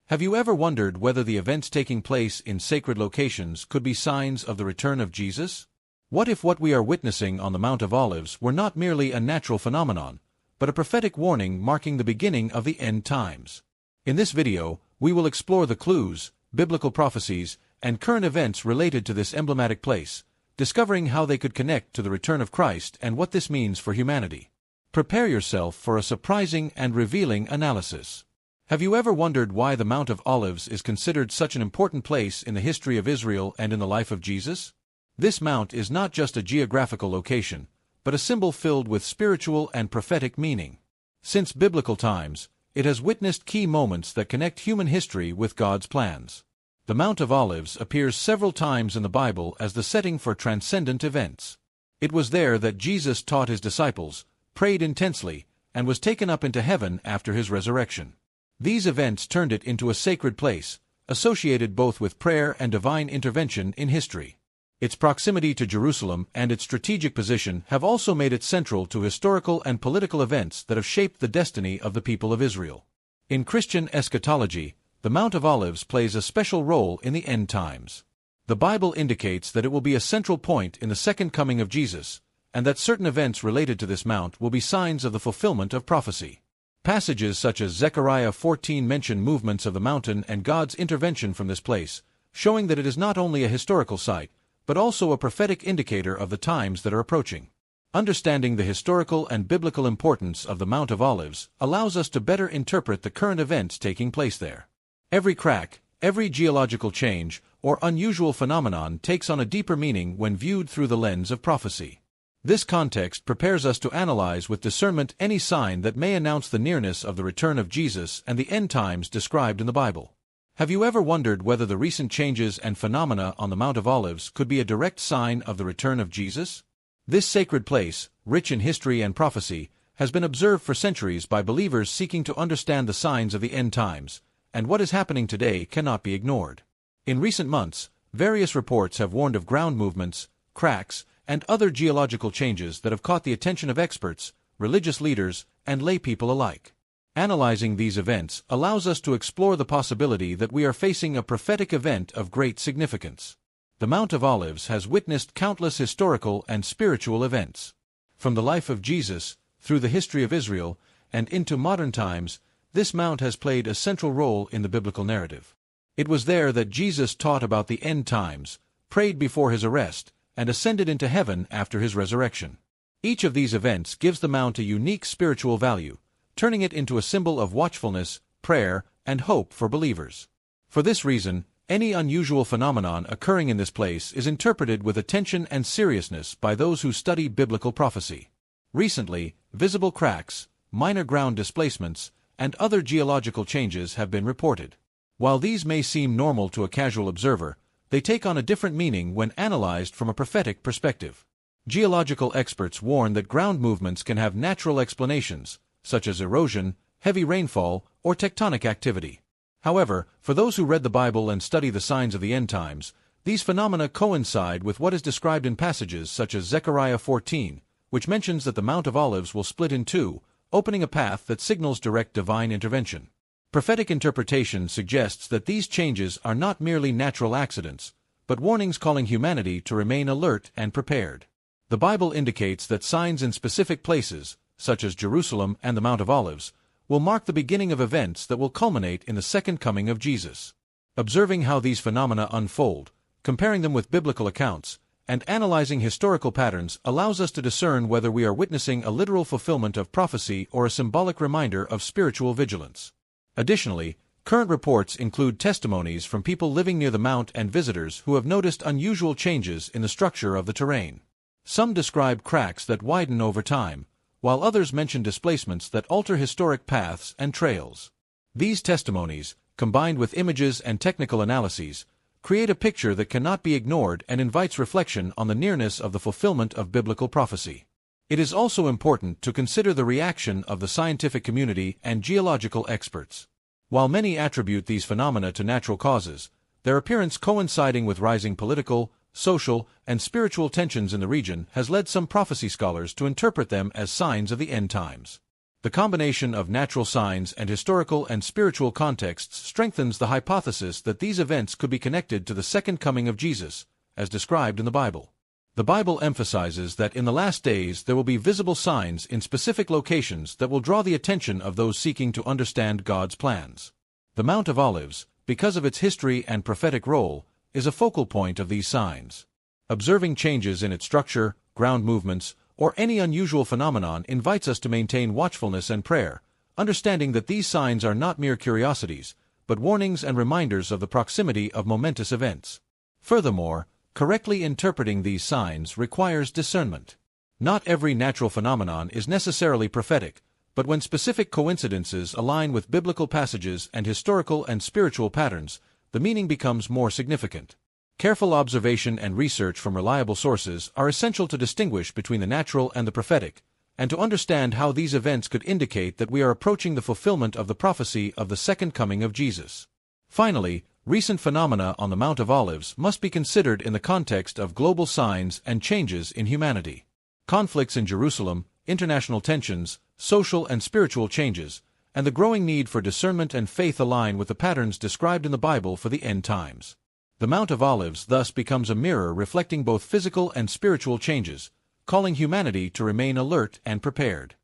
Have you ever wondered whether the events taking place in sacred locations could be signs of the return of Jesus? What if what we are witnessing on the Mount of Olives were not merely a natural phenomenon, but a prophetic warning marking the beginning of the end times? In this video, we will explore the clues, biblical prophecies, and current events related to this emblematic place, discovering how they could connect to the return of Christ and what this means for humanity. Prepare yourself for a surprising and revealing analysis. Have you ever wondered why the Mount of Olives is considered such an important place in the history of Israel and in the life of Jesus? This mount is not just a geographical location, but a symbol filled with spiritual and prophetic meaning. Since biblical times, it has witnessed key moments that connect human history with God's plans. The Mount of Olives appears several times in the Bible as the setting for transcendent events. It was there that Jesus taught his disciples, prayed intensely, and was taken up into heaven after his resurrection. These events turned it into a sacred place, associated both with prayer and divine intervention in history. Its proximity to Jerusalem and its strategic position have also made it central to historical and political events that have shaped the destiny of the people of Israel. In Christian eschatology, the Mount of Olives plays a special role in the end times. The Bible indicates that it will be a central point in the second coming of Jesus, and that certain events related to this mount will be signs of the fulfillment of prophecy. Passages such as Zechariah 14 mention movements of the mountain and God's intervention from this place, showing that it is not only a historical site, but also a prophetic indicator of the times that are approaching. Understanding the historical and biblical importance of the Mount of Olives allows us to better interpret the current events taking place there. Every crack, every geological change, or unusual phenomenon takes on a deeper meaning when viewed through the lens of prophecy. This context prepares us to analyze with discernment any sign that may announce the nearness of the return of Jesus and the end times described in the Bible. Have you ever wondered whether the recent changes and phenomena on the Mount of Olives could be a direct sign of the return of Jesus? This sacred place, rich in history and prophecy, has been observed for centuries by believers seeking to understand the signs of the end times, and what is happening today cannot be ignored. In recent months, various reports have warned of ground movements, cracks, and other geological changes that have caught the attention of experts, religious leaders, and laypeople alike. Analyzing these events allows us to explore the possibility that we are facing a prophetic event of great significance. The Mount of Olives has witnessed countless historical and spiritual events. From the life of Jesus, through the history of Israel, and into modern times, this mount has played a central role in the biblical narrative. It was there that Jesus taught about the end times, prayed before his arrest, and ascended into heaven after his resurrection. Each of these events gives the mount a unique spiritual value, turning it into a symbol of watchfulness, prayer, and hope for believers. For this reason, any unusual phenomenon occurring in this place is interpreted with attention and seriousness by those who study biblical prophecy. Recently, visible cracks, minor ground displacements, and other geological changes have been reported. While these may seem normal to a casual observer, they take on a different meaning when analyzed from a prophetic perspective. Geological experts warn that ground movements can have natural explanations, such as erosion, heavy rainfall, or tectonic activity. However, for those who read the Bible and study the signs of the end times, these phenomena coincide with what is described in passages such as Zechariah 14, which mentions that the Mount of Olives will split in two, opening a path that signals direct divine intervention. Prophetic interpretation suggests that these changes are not merely natural accidents, but warnings calling humanity to remain alert and prepared. The Bible indicates that signs in specific places, such as Jerusalem and the Mount of Olives, will mark the beginning of events that will culminate in the second coming of Jesus. Observing how these phenomena unfold, comparing them with biblical accounts, and analyzing historical patterns allows us to discern whether we are witnessing a literal fulfillment of prophecy or a symbolic reminder of spiritual vigilance. Additionally, current reports include testimonies from people living near the mount and visitors who have noticed unusual changes in the structure of the terrain. Some describe cracks that widen over time, while others mention displacements that alter historic paths and trails. These testimonies, combined with images and technical analyses, create a picture that cannot be ignored and invites reflection on the nearness of the fulfillment of biblical prophecy. It is also important to consider the reaction of the scientific community and geological experts. While many attribute these phenomena to natural causes, their appearance coinciding with rising political, social, and spiritual tensions in the region has led some prophecy scholars to interpret them as signs of the end times. The combination of natural signs and historical and spiritual contexts strengthens the hypothesis that these events could be connected to the second coming of Jesus, as described in the Bible. The Bible emphasizes that in the last days there will be visible signs in specific locations that will draw the attention of those seeking to understand God's plans. The Mount of Olives, because of its history and prophetic role, is a focal point of these signs. Observing changes in its structure, ground movements, or any unusual phenomenon invites us to maintain watchfulness and prayer, understanding that these signs are not mere curiosities, but warnings and reminders of the proximity of momentous events. Furthermore, correctly interpreting these signs requires discernment. Not every natural phenomenon is necessarily prophetic, but when specific coincidences align with biblical passages and historical and spiritual patterns, the meaning becomes more significant. Careful observation and research from reliable sources are essential to distinguish between the natural and the prophetic, and to understand how these events could indicate that we are approaching the fulfillment of the prophecy of the second coming of Jesus. Finally, recent phenomena on the Mount of Olives must be considered in the context of global signs and changes in humanity. Conflicts in Jerusalem, international tensions, social and spiritual changes, and the growing need for discernment and faith align with the patterns described in the Bible for the end times. The Mount of Olives thus becomes a mirror reflecting both physical and spiritual changes, calling humanity to remain alert and prepared.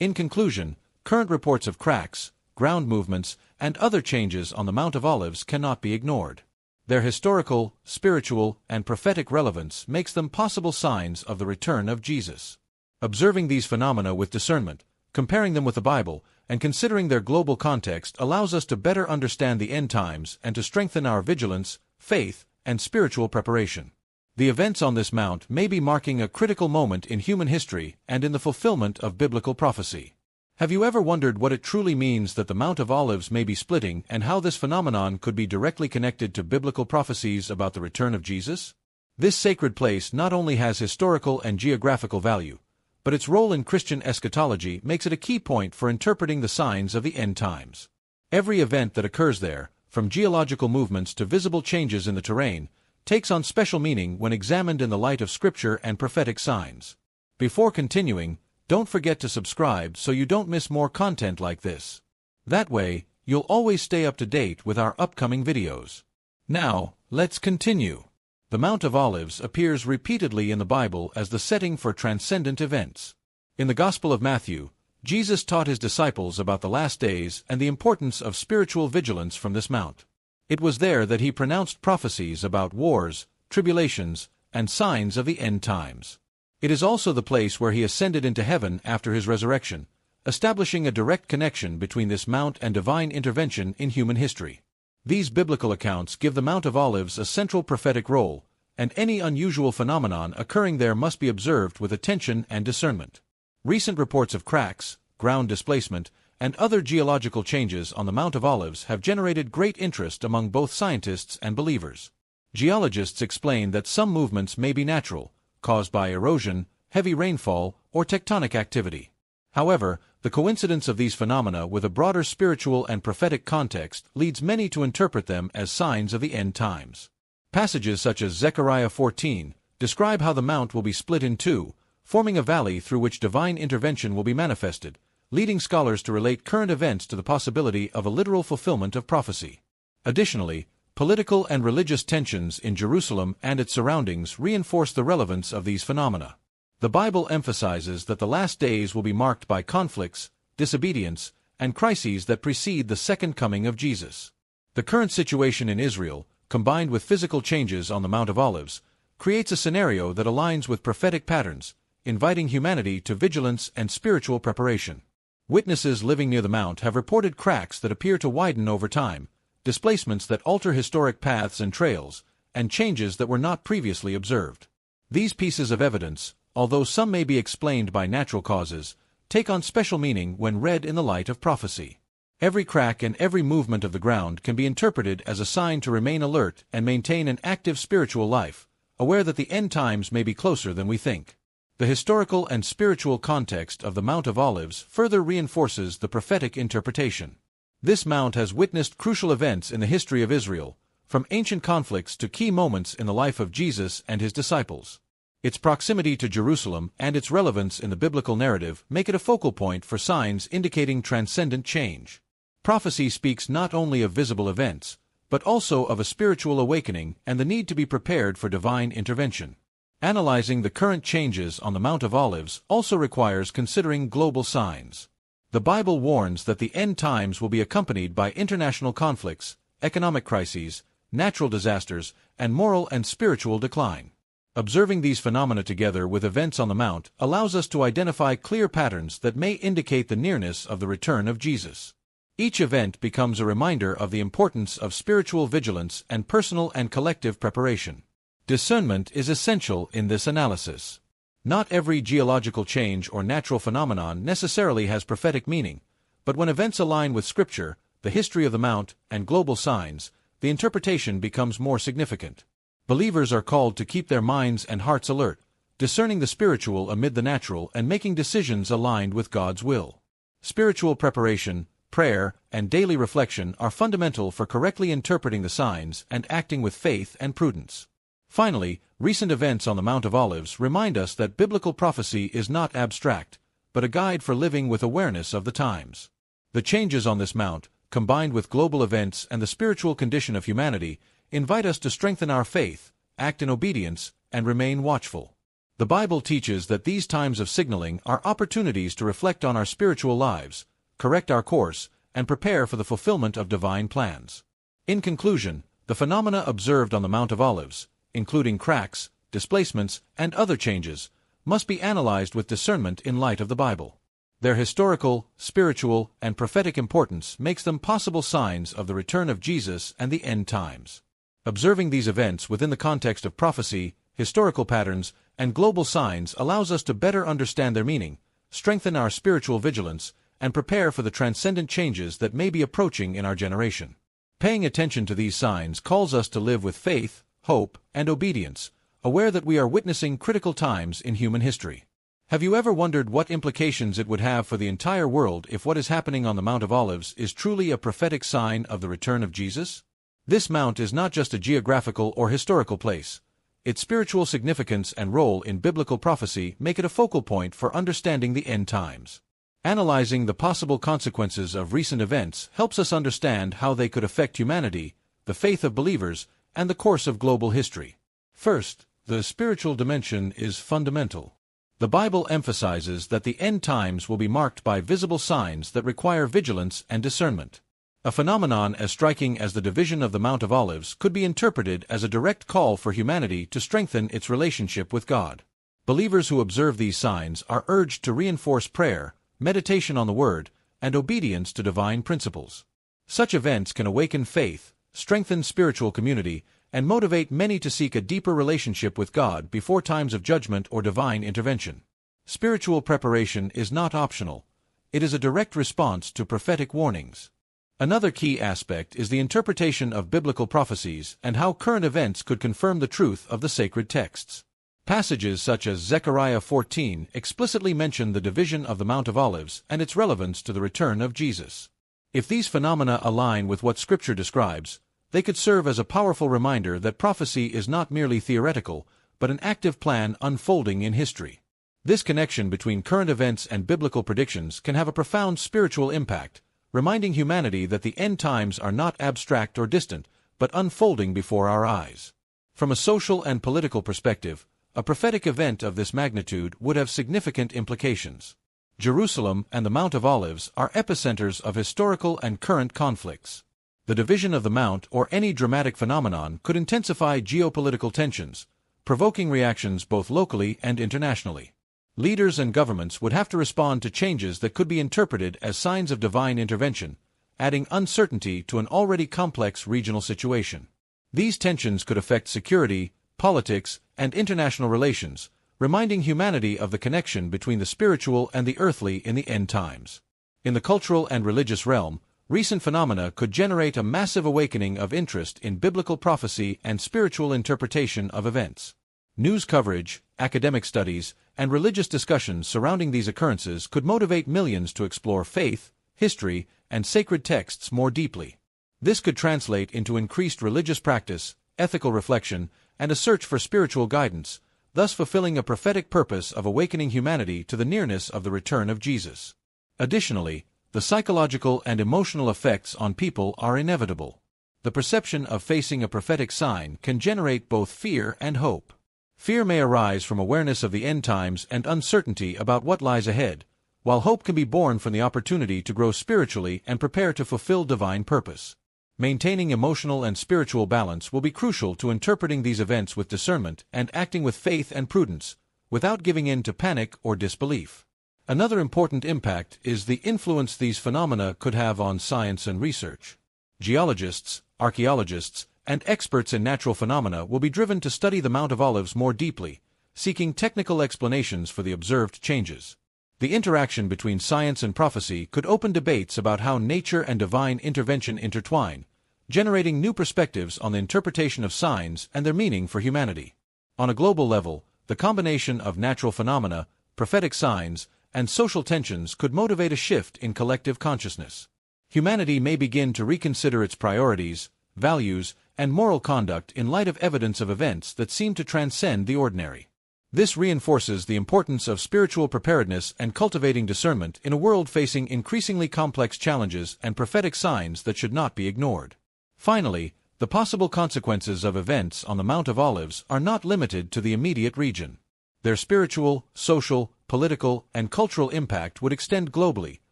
In conclusion, current reports of cracks, ground movements, and other changes on the Mount of Olives cannot be ignored. Their historical, spiritual, and prophetic relevance makes them possible signs of the return of Jesus. Observing these phenomena with discernment, comparing them with the Bible, and considering their global context allows us to better understand the end times and to strengthen our vigilance, faith, and spiritual preparation. The events on this mount may be marking a critical moment in human history and in the fulfillment of biblical prophecy. Have you ever wondered what it truly means that the Mount of Olives may be splitting and how this phenomenon could be directly connected to biblical prophecies about the return of Jesus? This sacred place not only has historical and geographical value, but its role in Christian eschatology makes it a key point for interpreting the signs of the end times. Every event that occurs there, from geological movements to visible changes in the terrain, takes on special meaning when examined in the light of Scripture and prophetic signs. Before continuing, don't forget to subscribe so you don't miss more content like this. That way, you'll always stay up to date with our upcoming videos. Now, let's continue. The Mount of Olives appears repeatedly in the Bible as the setting for transcendent events. In the Gospel of Matthew, Jesus taught his disciples about the last days and the importance of spiritual vigilance from this mount. It was there that he pronounced prophecies about wars, tribulations, and signs of the end times. It is also the place where he ascended into heaven after his resurrection, establishing a direct connection between this mount and divine intervention in human history. These biblical accounts give the Mount of Olives a central prophetic role, and any unusual phenomenon occurring there must be observed with attention and discernment. Recent reports of cracks, ground displacement, and other geological changes on the Mount of Olives have generated great interest among both scientists and believers. Geologists explain that some movements may be natural, caused by erosion, heavy rainfall, or tectonic activity. However, the coincidence of these phenomena with a broader spiritual and prophetic context leads many to interpret them as signs of the end times. Passages such as Zechariah 14 describe how the mount will be split in two, forming a valley through which divine intervention will be manifested, leading scholars to relate current events to the possibility of a literal fulfillment of prophecy. Additionally, political and religious tensions in Jerusalem and its surroundings reinforce the relevance of these phenomena. The Bible emphasizes that the last days will be marked by conflicts, disobedience, and crises that precede the second coming of Jesus. The current situation in Israel, combined with physical changes on the Mount of Olives, creates a scenario that aligns with prophetic patterns, inviting humanity to vigilance and spiritual preparation. Witnesses living near the mount have reported cracks that appear to widen over time, displacements that alter historic paths and trails, and changes that were not previously observed. These pieces of evidence, although some may be explained by natural causes, take on special meaning when read in the light of prophecy. Every crack and every movement of the ground can be interpreted as a sign to remain alert and maintain an active spiritual life, aware that the end times may be closer than we think. The historical and spiritual context of the Mount of Olives further reinforces the prophetic interpretation. This mount has witnessed crucial events in the history of Israel, from ancient conflicts to key moments in the life of Jesus and his disciples. Its proximity to Jerusalem and its relevance in the biblical narrative make it a focal point for signs indicating transcendent change. Prophecy speaks not only of visible events, but also of a spiritual awakening and the need to be prepared for divine intervention. Analyzing the current changes on the Mount of Olives also requires considering global signs. The Bible warns that the end times will be accompanied by international conflicts, economic crises, natural disasters, and moral and spiritual decline. Observing these phenomena together with events on the Mount allows us to identify clear patterns that may indicate the nearness of the return of Jesus. Each event becomes a reminder of the importance of spiritual vigilance and personal and collective preparation. Discernment is essential in this analysis. Not every geological change or natural phenomenon necessarily has prophetic meaning, but when events align with Scripture, the history of the Mount, and global signs, the interpretation becomes more significant. Believers are called to keep their minds and hearts alert, discerning the spiritual amid the natural and making decisions aligned with God's will. Spiritual preparation, prayer, and daily reflection are fundamental for correctly interpreting the signs and acting with faith and prudence. Finally, recent events on the Mount of Olives remind us that biblical prophecy is not abstract, but a guide for living with awareness of the times. The changes on this mount, combined with global events and the spiritual condition of humanity, invite us to strengthen our faith, act in obedience, and remain watchful. The Bible teaches that these times of signaling are opportunities to reflect on our spiritual lives, correct our course, and prepare for the fulfillment of divine plans. In conclusion, the phenomena observed on the Mount of Olives, including cracks, displacements, and other changes, must be analyzed with discernment in light of the Bible. Their historical, spiritual, and prophetic importance makes them possible signs of the return of Jesus and the end times. Observing these events within the context of prophecy, historical patterns, and global signs allows us to better understand their meaning, strengthen our spiritual vigilance, and prepare for the transcendent changes that may be approaching in our generation. Paying attention to these signs calls us to live with faith, hope, and obedience, aware that we are witnessing critical times in human history. Have you ever wondered what implications it would have for the entire world if what is happening on the Mount of Olives is truly a prophetic sign of the return of Jesus? This mount is not just a geographical or historical place. Its spiritual significance and role in biblical prophecy make it a focal point for understanding the end times. Analyzing the possible consequences of recent events helps us understand how they could affect humanity, the faith of believers, and the course of global history. First, the spiritual dimension is fundamental. The Bible emphasizes that the end times will be marked by visible signs that require vigilance and discernment. A phenomenon as striking as the division of the Mount of Olives could be interpreted as a direct call for humanity to strengthen its relationship with God. Believers who observe these signs are urged to reinforce prayer, meditation on the Word, and obedience to divine principles. Such events can awaken faith, strengthen spiritual community, and motivate many to seek a deeper relationship with God before times of judgment or divine intervention. Spiritual preparation is not optional. It is a direct response to prophetic warnings. Another key aspect is the interpretation of biblical prophecies and how current events could confirm the truth of the sacred texts. Passages such as Zechariah 14 explicitly mention the division of the Mount of Olives and its relevance to the return of Jesus. If these phenomena align with what Scripture describes, they could serve as a powerful reminder that prophecy is not merely theoretical, but an active plan unfolding in history. This connection between current events and biblical predictions can have a profound spiritual impact, reminding humanity that the end times are not abstract or distant, but unfolding before our eyes. From a social and political perspective, a prophetic event of this magnitude would have significant implications. Jerusalem and the Mount of Olives are epicenters of historical and current conflicts. The division of the Mount or any dramatic phenomenon could intensify geopolitical tensions, provoking reactions both locally and internationally. Leaders and governments would have to respond to changes that could be interpreted as signs of divine intervention, adding uncertainty to an already complex regional situation. These tensions could affect security, politics, and international relations, reminding humanity of the connection between the spiritual and the earthly in the end times. In the cultural and religious realm, recent phenomena could generate a massive awakening of interest in biblical prophecy and spiritual interpretation of events. News coverage, academic studies, and religious discussions surrounding these occurrences could motivate millions to explore faith, history, and sacred texts more deeply. This could translate into increased religious practice, ethical reflection, and a search for spiritual guidance, thus fulfilling a prophetic purpose of awakening humanity to the nearness of the return of Jesus. Additionally, the psychological and emotional effects on people are inevitable. The perception of facing a prophetic sign can generate both fear and hope. Fear may arise from awareness of the end times and uncertainty about what lies ahead, while hope can be born from the opportunity to grow spiritually and prepare to fulfill divine purpose. Maintaining emotional and spiritual balance will be crucial to interpreting these events with discernment and acting with faith and prudence, without giving in to panic or disbelief. Another important impact is the influence these phenomena could have on science and research. Geologists, archaeologists, and experts in natural phenomena will be driven to study the Mount of Olives more deeply, seeking technical explanations for the observed changes. The interaction between science and prophecy could open debates about how nature and divine intervention intertwine, generating new perspectives on the interpretation of signs and their meaning for humanity. On a global level, the combination of natural phenomena, prophetic signs, and social tensions could motivate a shift in collective consciousness. Humanity may begin to reconsider its priorities, values, and moral conduct in light of evidence of events that seem to transcend the ordinary. This reinforces the importance of spiritual preparedness and cultivating discernment in a world facing increasingly complex challenges and prophetic signs that should not be ignored. Finally, the possible consequences of events on the Mount of Olives are not limited to the immediate region. Their spiritual, social, political, and cultural impact would extend globally,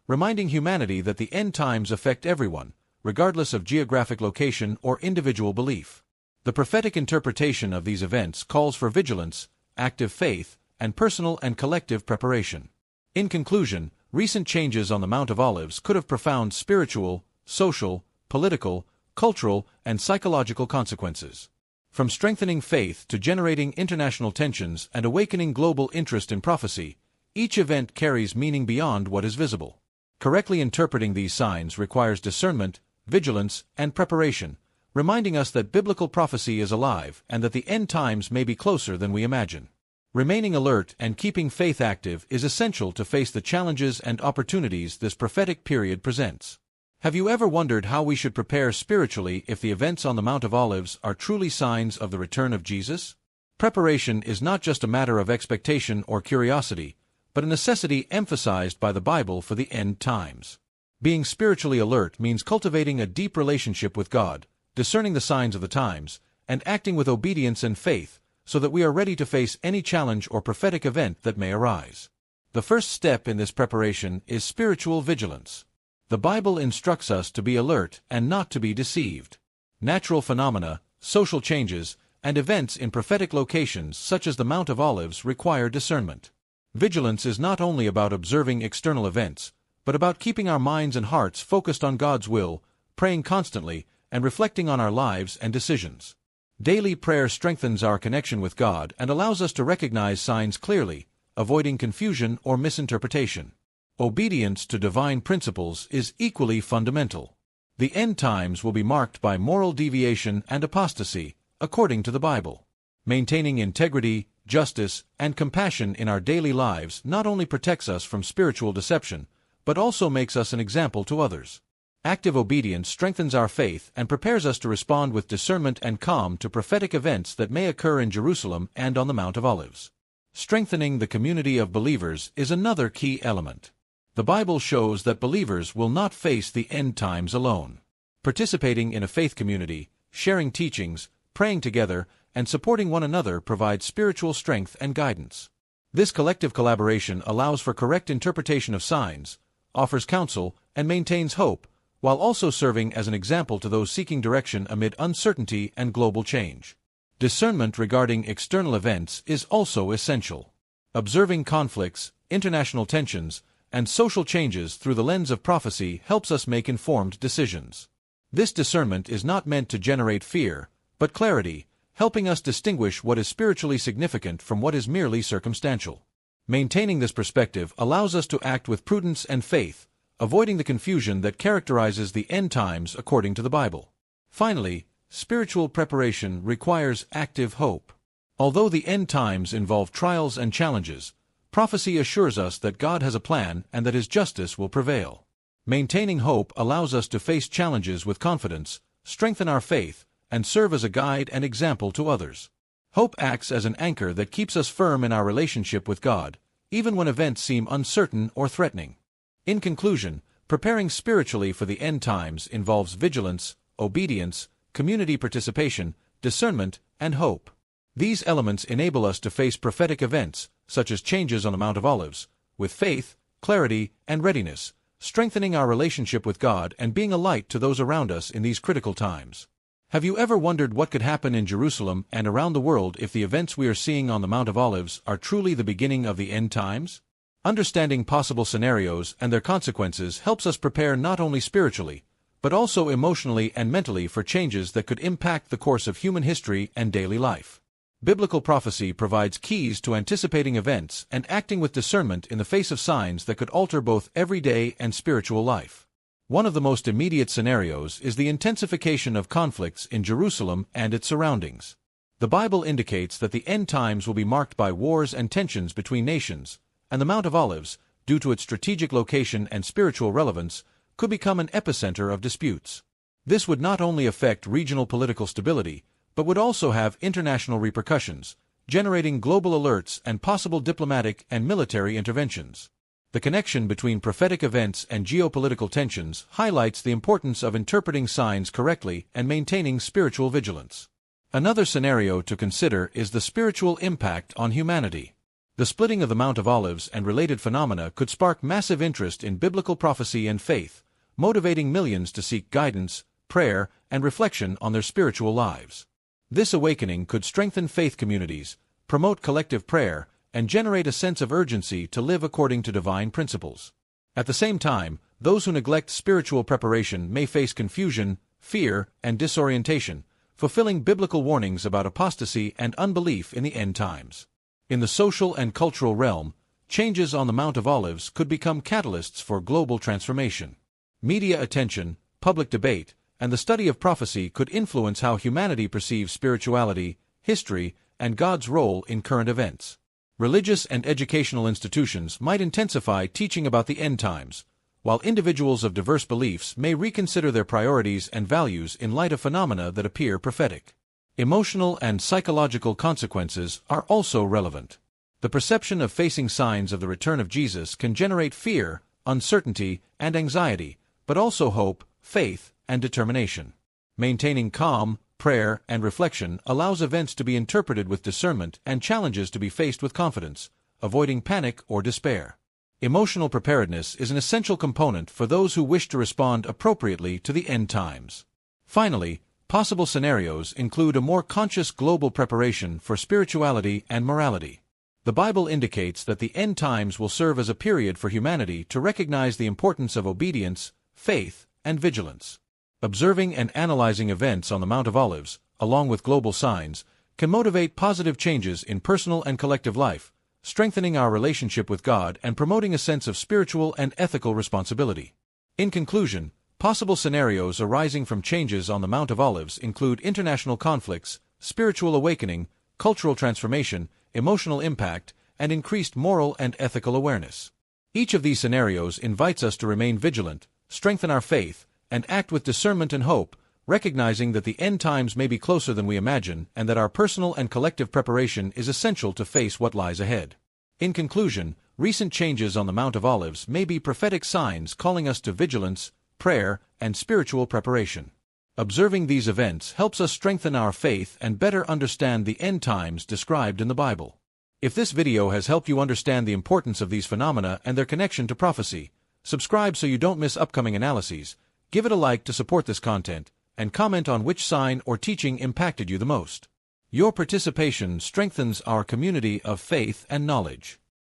reminding humanity that the end times affect everyone, regardless of geographic location or individual belief. The prophetic interpretation of these events calls for vigilance, active faith, and personal and collective preparation. In conclusion, recent changes on the Mount of Olives could have profound spiritual, social, political, cultural, and psychological consequences. From strengthening faith to generating international tensions and awakening global interest in prophecy, each event carries meaning beyond what is visible. Correctly interpreting these signs requires discernment, vigilance, and preparation, reminding us that biblical prophecy is alive and that the end times may be closer than we imagine. Remaining alert and keeping faith active is essential to face the challenges and opportunities this prophetic period presents. Have you ever wondered how we should prepare spiritually if the events on the Mount of Olives are truly signs of the return of Jesus? Preparation is not just a matter of expectation or curiosity, but a necessity emphasized by the Bible for the end times. Being spiritually alert means cultivating a deep relationship with God, discerning the signs of the times, and acting with obedience and faith, so that we are ready to face any challenge or prophetic event that may arise. The first step in this preparation is spiritual vigilance. The Bible instructs us to be alert and not to be deceived. Natural phenomena, social changes, and events in prophetic locations such as the Mount of Olives require discernment. Vigilance is not only about observing external events, but about keeping our minds and hearts focused on God's will, praying constantly, and reflecting on our lives and decisions. Daily prayer strengthens our connection with God and allows us to recognize signs clearly, avoiding confusion or misinterpretation. Obedience to divine principles is equally fundamental. The end times will be marked by moral deviation and apostasy, according to the Bible. Maintaining integrity, justice, and compassion in our daily lives not only protects us from spiritual deception, but also makes us an example to others. Active obedience strengthens our faith and prepares us to respond with discernment and calm to prophetic events that may occur in Jerusalem and on the Mount of Olives. Strengthening the community of believers is another key element. The Bible shows that believers will not face the end times alone. Participating in a faith community, sharing teachings, praying together, and supporting one another provides spiritual strength and guidance. This collective collaboration allows for correct interpretation of signs, offers counsel, and maintains hope, while also serving as an example to those seeking direction amid uncertainty and global change. Discernment regarding external events is also essential. Observing conflicts, international tensions, and social changes through the lens of prophecy helps us make informed decisions. This discernment is not meant to generate fear, but clarity, helping us distinguish what is spiritually significant from what is merely circumstantial. Maintaining this perspective allows us to act with prudence and faith, avoiding the confusion that characterizes the end times according to the Bible. Finally, spiritual preparation requires active hope. Although the end times involve trials and challenges, prophecy assures us that God has a plan and that His justice will prevail. Maintaining hope allows us to face challenges with confidence, strengthen our faith, and serve as a guide and example to others. Hope acts as an anchor that keeps us firm in our relationship with God, even when events seem uncertain or threatening. In conclusion, preparing spiritually for the end times involves vigilance, obedience, community participation, discernment, and hope. These elements enable us to face prophetic events, such as changes on the Mount of Olives, with faith, clarity, and readiness, strengthening our relationship with God and being a light to those around us in these critical times. Have you ever wondered what could happen in Jerusalem and around the world if the events we are seeing on the Mount of Olives are truly the beginning of the end times? Understanding possible scenarios and their consequences helps us prepare not only spiritually, but also emotionally and mentally for changes that could impact the course of human history and daily life. Biblical prophecy provides keys to anticipating events and acting with discernment in the face of signs that could alter both everyday and spiritual life. One of the most immediate scenarios is the intensification of conflicts in Jerusalem and its surroundings. The Bible indicates that the end times will be marked by wars and tensions between nations, and the Mount of Olives, due to its strategic location and spiritual relevance, could become an epicenter of disputes. This would not only affect regional political stability, but would also have international repercussions, generating global alerts and possible diplomatic and military interventions. The connection between prophetic events and geopolitical tensions highlights the importance of interpreting signs correctly and maintaining spiritual vigilance. Another scenario to consider is the spiritual impact on humanity. The splitting of the Mount of Olives and related phenomena could spark massive interest in biblical prophecy and faith, motivating millions to seek guidance, prayer, and reflection on their spiritual lives. This awakening could strengthen faith communities, promote collective prayer, and generate a sense of urgency to live according to divine principles. At the same time, those who neglect spiritual preparation may face confusion, fear, and disorientation, fulfilling biblical warnings about apostasy and unbelief in the end times. In the social and cultural realm, changes on the Mount of Olives could become catalysts for global transformation. Media attention, public debate, and the study of prophecy could influence how humanity perceives spirituality, history, and God's role in current events. Religious and educational institutions might intensify teaching about the end times, while individuals of diverse beliefs may reconsider their priorities and values in light of phenomena that appear prophetic. Emotional and psychological consequences are also relevant. The perception of facing signs of the return of Jesus can generate fear, uncertainty, and anxiety, but also hope, faith, and determination. Maintaining calm, prayer, and reflection allows events to be interpreted with discernment and challenges to be faced with confidence, avoiding panic or despair. Emotional preparedness is an essential component for those who wish to respond appropriately to the end times. Finally, possible scenarios include a more conscious global preparation for spirituality and morality. The Bible indicates that the end times will serve as a period for humanity to recognize the importance of obedience, faith, and vigilance. Observing and analyzing events on the Mount of Olives, along with global signs, can motivate positive changes in personal and collective life, strengthening our relationship with God and promoting a sense of spiritual and ethical responsibility. In conclusion, possible scenarios arising from changes on the Mount of Olives include international conflicts, spiritual awakening, cultural transformation, emotional impact, and increased moral and ethical awareness. Each of these scenarios invites us to remain vigilant, strengthen our faith, and act with discernment and hope, recognizing that the end times may be closer than we imagine and that our personal and collective preparation is essential to face what lies ahead. In conclusion, recent changes on the Mount of Olives may be prophetic signs calling us to vigilance, prayer, and spiritual preparation. Observing these events helps us strengthen our faith and better understand the end times described in the Bible. If this video has helped you understand the importance of these phenomena and their connection to prophecy, subscribe so you don't miss upcoming analyses. Give it a like to support this content, and comment on which sign or teaching impacted you the most. Your participation strengthens our community of faith and knowledge.